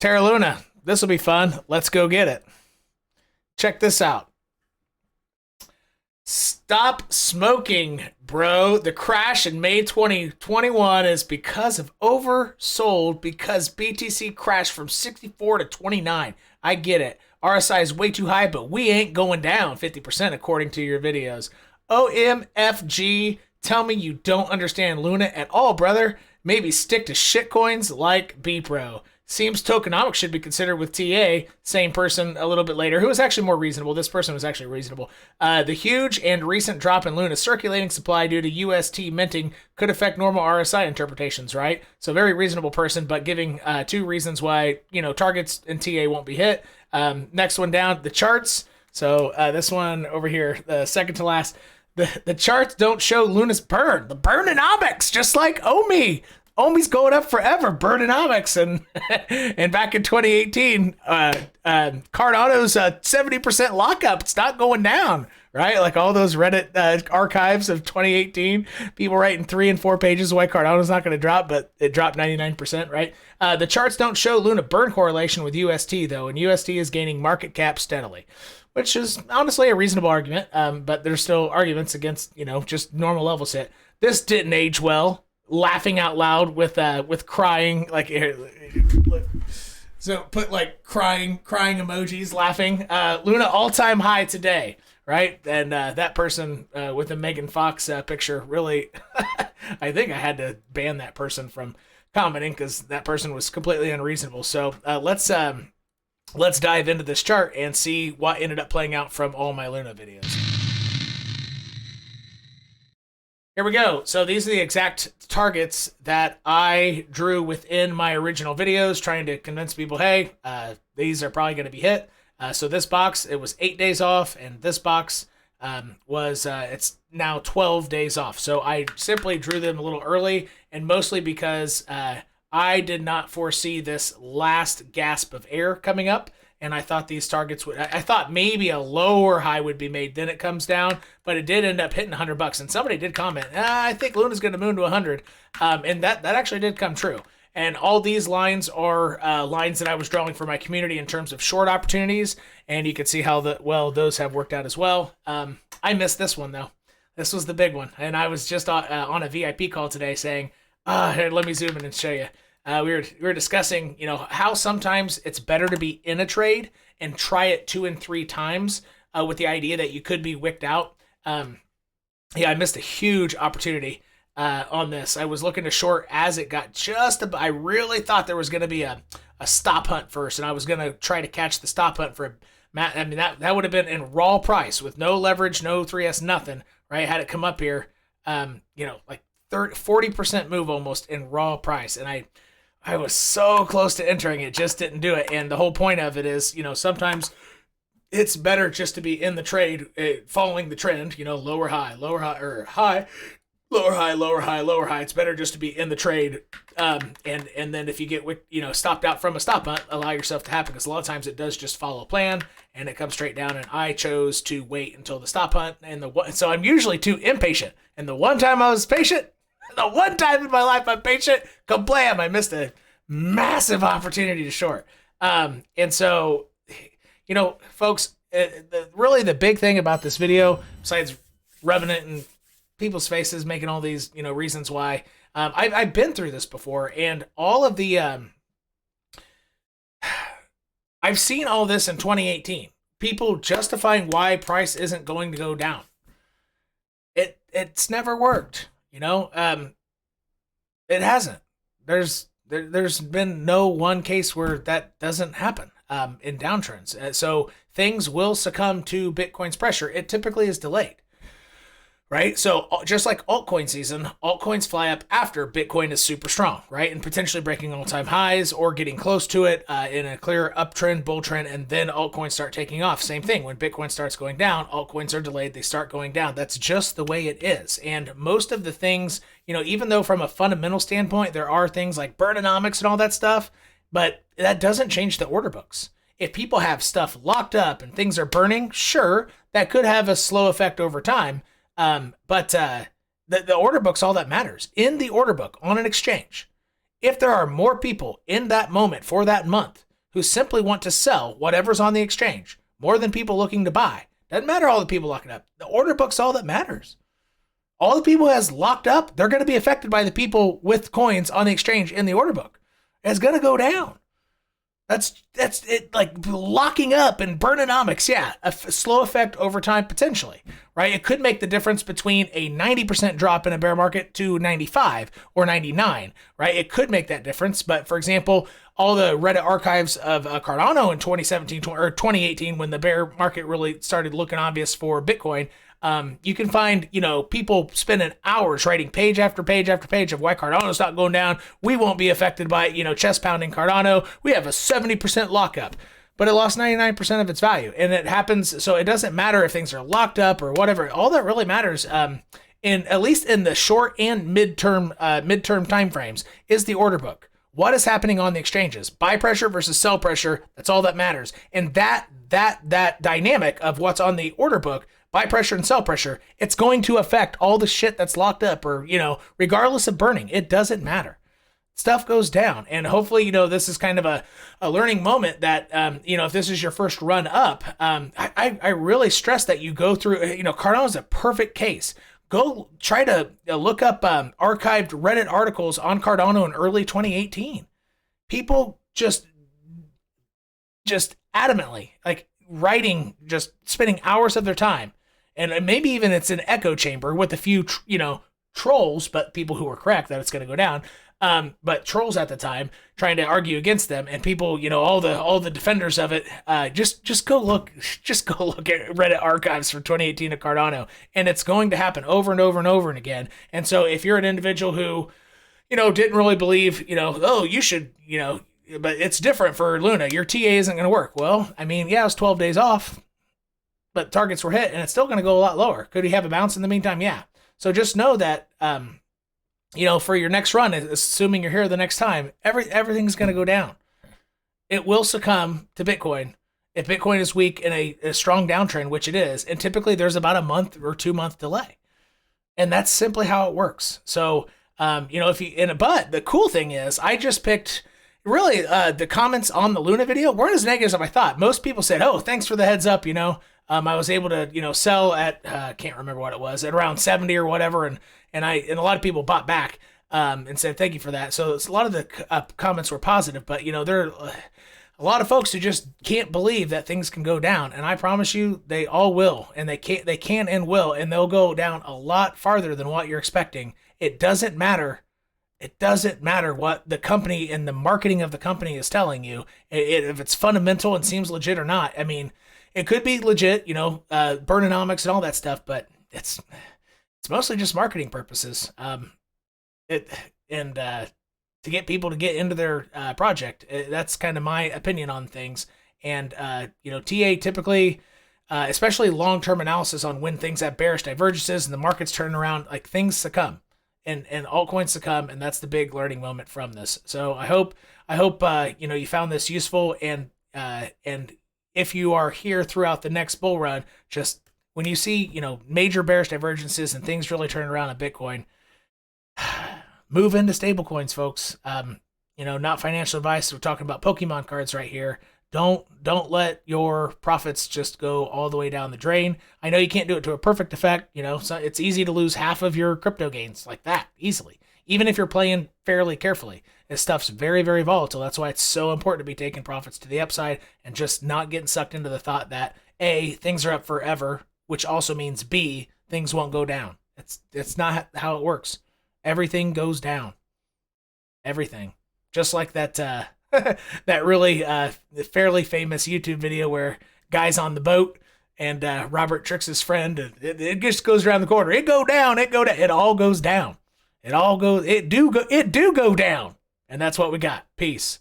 Terra Luna. This will be fun. Let's go get it. Check this out. Stop smoking, bro. The crash in May 2021 is because of oversold because BTC crashed from 64 to 29. I get it. RSI is way too high, but we ain't going down 50% according to your videos. OMFG, tell me you don't understand Luna at all, brother. Maybe stick to shitcoins like BPRO. Seems tokenomics should be considered with TA. Same person a little bit later, who was actually more reasonable. This person was actually reasonable. The huge and recent drop in Luna circulating supply due to UST minting could affect normal RSI interpretations, right? So very reasonable person, but giving two reasons why, targets in TA won't be hit. Next one down, the charts. So this one over here, the second to last. The charts don't show Luna's burn. The Burnanomics, just like OMI. OMI's going up forever, Burnanomics, and back in 2018, Cardano's 70% lockup. It's not going down, right? Like all those Reddit archives of 2018, people writing 3 and 4 pages why Cardano's not going to drop, but it dropped 99%, right? The charts don't show Luna burn correlation with UST though, and UST is gaining market cap steadily, which is honestly a reasonable argument. But there's still arguments against just normal levels hit. This didn't age well. Laughing out loud with crying, like here, look. So put like crying emojis, laughing. Luna all-time high today, right? And that person with the Megan Fox picture really, I think I had to ban that person from commenting because that person was completely unreasonable. So let's dive into this chart and see what ended up playing out from all my Luna videos. Here we go. So these are the exact targets that I drew within my original videos, trying to convince people, hey, these are probably going to be hit. So this box, it was 8 days off, and this box was, it's now 12 days off. So I simply drew them a little early, and mostly because I did not foresee this last gasp of air coming up. And I thought these targets would, I thought maybe a lower high would be made, then it comes down, but it did end up hitting $100. And somebody did comment, I think Luna's going to moon to 100. And that actually did come true. And all these lines are lines that I was drawing for my community in terms of short opportunities. And you can see how those have worked out as well. I missed this one though. This was the big one. And I was just on a VIP call today saying, here, let me zoom in and show you. We were discussing, how sometimes it's better to be in a trade and try it 2 and 3 times with the idea that you could be wicked out. I missed a huge opportunity on this. I was looking to short as it got I really thought there was going to be a stop hunt first, and I was going to try to catch the stop hunt for that would have been in raw price with no leverage, no 3S, nothing, right? Had it come up here, like 40% move almost in raw price, and I was so close to entering it, just didn't do it. And the whole point of it is, sometimes it's better just to be in the trade, following the trend, lower high, or high, lower high, lower high, lower high. It's better just to be in the trade. And then if you get, stopped out from a stop hunt, allow yourself to happen, because a lot of times it does just follow plan and it comes straight down. And I chose to wait until the stop hunt. So I'm usually too impatient. And the one time I was patient, the one time in my life I'm patient, kablam, I missed a massive opportunity to short. And so, folks, really the big thing about this video, besides rubbing it in people's faces, making all these, reasons why, I've been through this before, and all of the, I've seen all this in 2018. People justifying why price isn't going to go down. It's never worked. It hasn't. There's been no one case where that doesn't happen in downtrends. So things will succumb to Bitcoin's pressure. It typically is delayed, right? So just like altcoin season, altcoins fly up after Bitcoin is super strong, right? And potentially breaking all-time highs or getting close to it in a clear uptrend, bull trend, and then altcoins start taking off. Same thing. When Bitcoin starts going down, altcoins are delayed. They start going down. That's just the way it is. And most of the things, even though from a fundamental standpoint, there are things like Burnanomics and all that stuff, but that doesn't change the order books. If people have stuff locked up and things are burning, sure, that could have a slow effect over time. But the order book's all that matters. In the order book on an exchange, if there are more people in that moment for that month who simply want to sell whatever's on the exchange more than people looking to buy. Doesn't matter all the people locking up. The order book's all that matters. All the people who has locked up, they're going to be affected by the people with coins on the exchange in the order book. It's going to go down. That's it. Like locking up and Burnanomics, yeah, a slow effect over time potentially, right? It could make the difference between a 90% drop in a bear market to 95 or 99, right? It could make that difference. But for example, all the Reddit archives of Cardano in 2017 or 2018, when the bear market really started looking obvious for Bitcoin, you can find, people spending hours writing page after page after page of why Cardano's not going down. We won't be affected by, chest pounding Cardano. We have a 70% lockup, but it lost 99% of its value. And it happens. So it doesn't matter if things are locked up or whatever. All that really matters, at least in the short and midterm timeframes, is the order book. What is happening on the exchanges? Buy pressure versus sell pressure. That's all that matters. And that dynamic of what's on the order book, buy pressure and sell pressure, it's going to affect all the shit that's locked up or, regardless of burning, it doesn't matter. Stuff goes down. And hopefully, this is kind of a learning moment that, if this is your first run up, I really stress that you go through, Cardano is a perfect case. Go try to look up archived Reddit articles on Cardano in early 2018. People just adamantly, like writing, just spending hours of their time. And maybe even it's an echo chamber with a few, trolls, but people who were correct that it's going to go down. But trolls at the time trying to argue against them, and people, all the defenders of it, just go look at Reddit archives for 2018 of Cardano, and it's going to happen over and over and over and again. And so if you're an individual who, didn't really believe, you should, but it's different for Luna, your TA isn't going to work. Well, I mean, yeah, it was 12 days off, but targets were hit, and it's still going to go a lot lower. Could he have a bounce in the meantime? Yeah. So just know that, for your next run, assuming you're here the next time, everything's going to go down. It will succumb to Bitcoin if Bitcoin is weak in a strong downtrend, which it is. And typically there's about a month or 2 month delay. And that's simply how it works. So, but the cool thing is I just picked really the comments on the Luna video weren't as negative as I thought. Most people said, oh, thanks for the heads up. I was able to, sell at, can't remember what it was, at around 70 or whatever. And a lot of people bought back and said, thank you for that. So it's a lot of the comments were positive, but there are a lot of folks who just can't believe that things can go down. And I promise you, they all will, and they can and will, and they'll go down a lot farther than what you're expecting. It doesn't matter. It doesn't matter what the company and the marketing of the company is telling you. If it's fundamental and seems legit or not. I mean, it could be legit, Burnanomics and all that stuff, but it's mostly just marketing purposes. To get people to get into their project. That's kind of my opinion on things. And TA typically, especially long-term analysis on when things have bearish divergences and the market's turning around, like things succumb and altcoins succumb, and that's the big learning moment from this. So I hope you found this useful, and if you are here throughout the next bull run, just when you see, major bearish divergences and things really turn around in Bitcoin, move into stablecoins, folks. Not financial advice. We're talking about Pokemon cards right here. Don't let your profits just go all the way down the drain. I know you can't do it to a perfect effect. So it's easy to lose half of your crypto gains like that easily, even if you're playing fairly carefully. This stuff's very, very volatile. That's why it's so important to be taking profits to the upside and just not getting sucked into the thought that A, things are up forever, which also means B, things won't go down. It's not how it works. Everything goes down. Everything. Just like that that really fairly famous YouTube video where guy's on the boat and Robert tricks his friend. And it just goes around the corner. It go down. It all goes down. It do go down. And that's what we got. Peace.